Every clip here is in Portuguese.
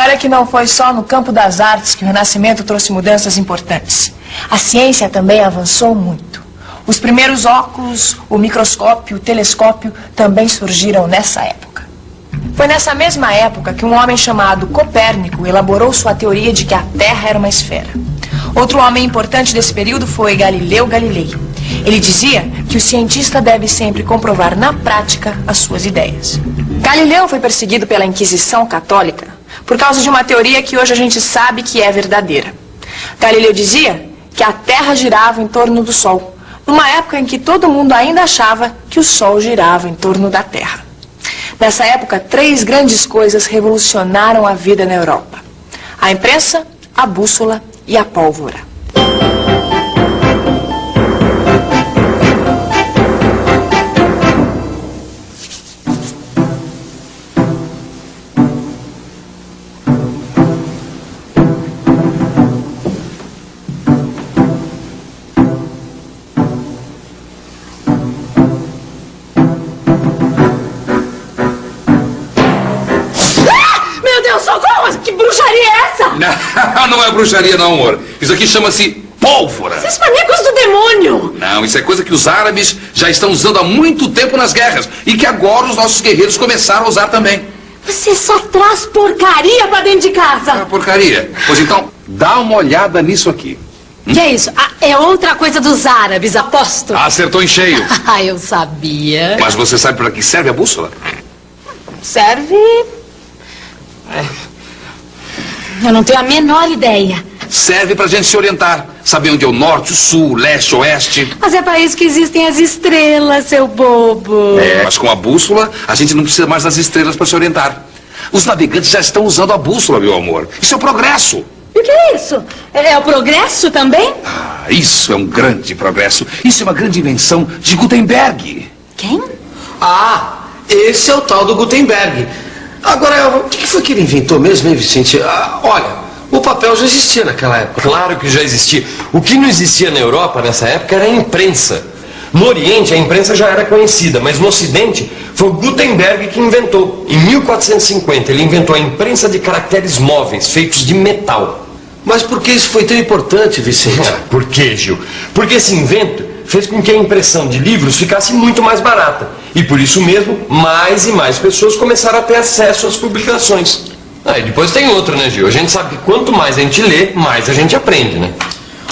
olha que não foi só no campo das artes que o Renascimento trouxe mudanças importantes. A ciência também avançou muito. Os primeiros óculos, o microscópio, o telescópio também surgiram nessa época. Foi nessa mesma época que um homem chamado Copérnico elaborou sua teoria de que a Terra era uma esfera. Outro homem importante desse período foi Galileu Galilei. Ele dizia que o cientista deve sempre comprovar na prática as suas ideias. Galileu foi perseguido pela Inquisição Católica por causa de uma teoria que hoje a gente sabe que é verdadeira. Galileu dizia que a Terra girava em torno do Sol, numa época em que todo mundo ainda achava que o Sol girava em torno da Terra. Nessa época, 3 grandes coisas revolucionaram a vida na Europa: a imprensa, a bússola e a pólvora. Socorro! Que bruxaria é essa? Não é bruxaria não, amor. Isso aqui chama-se pólvora. Isso é coisa do demônio. Não, isso é coisa que os árabes já estão usando há muito tempo nas guerras e que agora os nossos guerreiros começaram a usar também. Você só traz porcaria pra dentro de casa. Porcaria? Pois então, dá uma olhada nisso aqui. Que é isso? É outra coisa dos árabes, aposto. Acertou em cheio. Eu sabia. Mas você sabe para que serve a bússola? Serve... Eu não tenho a menor ideia. Serve pra gente se orientar. Saber onde é o norte, o sul, o leste, o oeste. Mas é para isso que existem as estrelas, seu bobo. Mas com a bússola, a gente não precisa mais das estrelas para se orientar. Os navegantes já estão usando a bússola, meu amor. Isso é o progresso. E o que é isso? É o progresso também? Isso é um grande progresso. Isso é uma grande invenção de Gutenberg. Quem? Esse é o tal do Gutenberg. Agora, o que foi que ele inventou mesmo, hein, Vicente? Olha, o papel já existia naquela época. Claro que já existia. O que não existia na Europa nessa época era a imprensa. No Oriente a imprensa já era conhecida, mas no Ocidente foi o Gutenberg que inventou. Em 1450 ele inventou a imprensa de caracteres móveis, feitos de metal. Mas por que isso foi tão importante, Vicente? Por quê, Gil? Porque esse invento fez com que a impressão de livros ficasse muito mais barata. E por isso mesmo, mais e mais pessoas começaram a ter acesso às publicações. E depois tem outra, né, Gil? A gente sabe que quanto mais a gente lê, mais a gente aprende, né?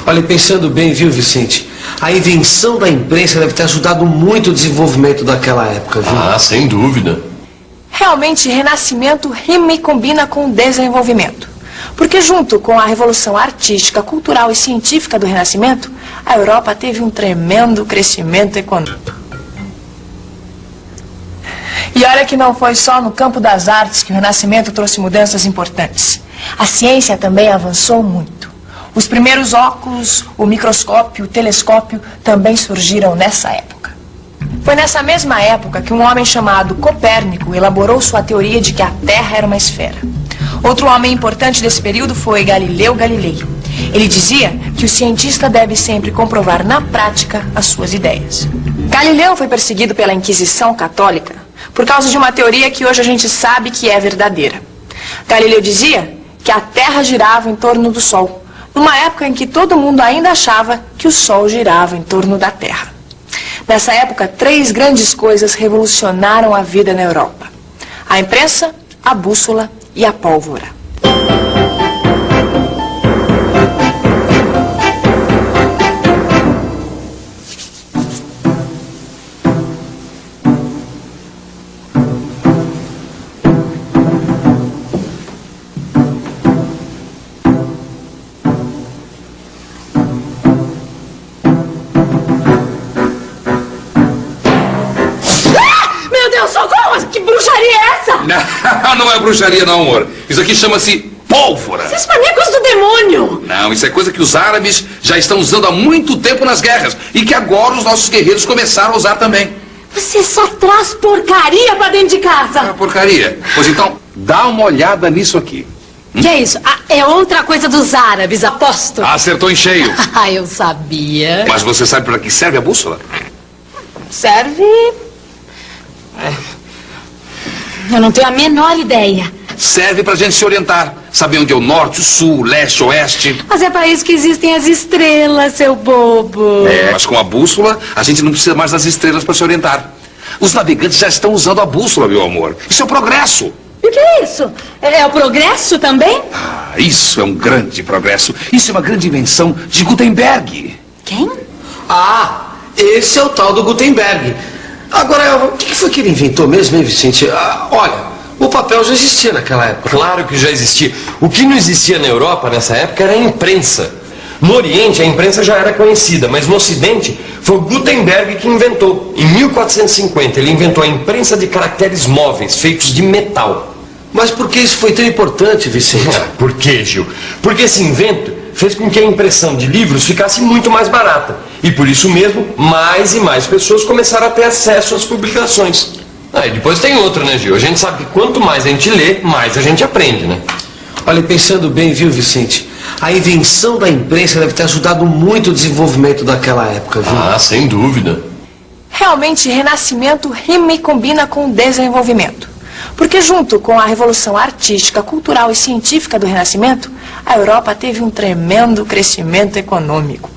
Olha, pensando bem, viu, Vicente? A invenção da imprensa deve ter ajudado muito o desenvolvimento daquela época, viu? Sem dúvida. Realmente, Renascimento rima e combina com o desenvolvimento. Porque junto com a revolução artística, cultural e científica do Renascimento, a Europa teve um tremendo crescimento econômico. E olha que não foi só no campo das artes que o Renascimento trouxe mudanças importantes. A ciência também avançou muito. Os primeiros óculos, o microscópio, o telescópio também surgiram nessa época. Foi nessa mesma época que um homem chamado Copérnico elaborou sua teoria de que a Terra era uma esfera. Outro homem importante desse período foi Galileu Galilei. Ele dizia que o cientista deve sempre comprovar na prática as suas ideias. Galileu foi perseguido pela Inquisição Católica por causa de uma teoria que hoje a gente sabe que é verdadeira. Galileu dizia que a Terra girava em torno do Sol, numa época em que todo mundo ainda achava que o Sol girava em torno da Terra. Nessa época, 3 grandes coisas revolucionaram a vida na Europa: a imprensa, a bússola e a pólvora. Socorro! Que bruxaria é essa? Não é bruxaria não, amor. Isso aqui chama-se pólvora. Isso é coisa do demônio. Não, isso é coisa que os árabes já estão usando há muito tempo nas guerras e que agora os nossos guerreiros começaram a usar também. Você só traz porcaria pra dentro de casa. Porcaria? Pois então, dá uma olhada nisso aqui. Que é isso? É outra coisa dos árabes, aposto. Acertou em cheio. Eu sabia. Mas você sabe para que serve a bússola? Serve... Eu não tenho a menor ideia. serve pra gente se orientar. Saber onde é o norte, o sul, o leste, o oeste. Mas é para isso que existem as estrelas, seu bobo. Mas com a bússola, a gente não precisa mais das estrelas para se orientar. Os navegantes já estão usando a bússola, meu amor. Isso é o progresso. E o que é isso? É o progresso também? Ah, isso é um grande progresso. Isso é uma grande invenção de Gutenberg. Quem? Ah, esse é o tal do Gutenberg. Agora, Elva, o que foi que ele inventou mesmo, hein, Vicente? Olha, o papel já existia naquela época. Claro que já existia. O que não existia na Europa nessa época era a imprensa. No Oriente a imprensa já era conhecida, mas no Ocidente foi o Gutenberg que inventou. Em 1450 ele inventou a imprensa de caracteres móveis, feitos de metal. Mas por que isso foi tão importante, Vicente? Por quê, Gil? Porque esse invento fez com que a impressão de livros ficasse muito mais barata. E por isso mesmo, mais e mais pessoas começaram a ter acesso às publicações. E depois tem outra, né, Gil? A gente sabe que quanto mais a gente lê, mais a gente aprende, né? Olha, pensando bem, viu, Vicente? A invenção da imprensa deve ter ajudado muito o desenvolvimento daquela época, viu? Ah, sem dúvida. Realmente, renascimento rima e combina com o desenvolvimento. Porque junto com a revolução artística, cultural e científica do Renascimento, a Europa teve um tremendo crescimento econômico.